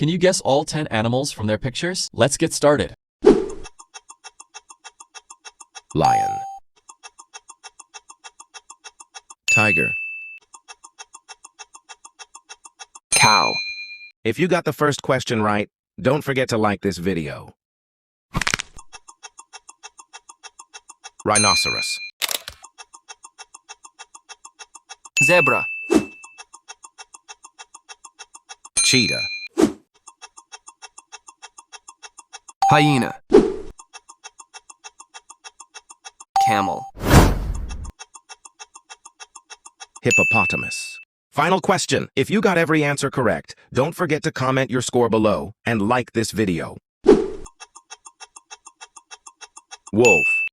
Can you guess all 10 animals from their pictures? Let's get started. Lion, tiger. Cow. If you got the first question right, don't forget to like this video. Rhinoceros, Zebra. cheetah, Hyena. Camel. hippopotamus. Final question. If you got every answer correct, don't forget to comment your score below and like this video. Wolf,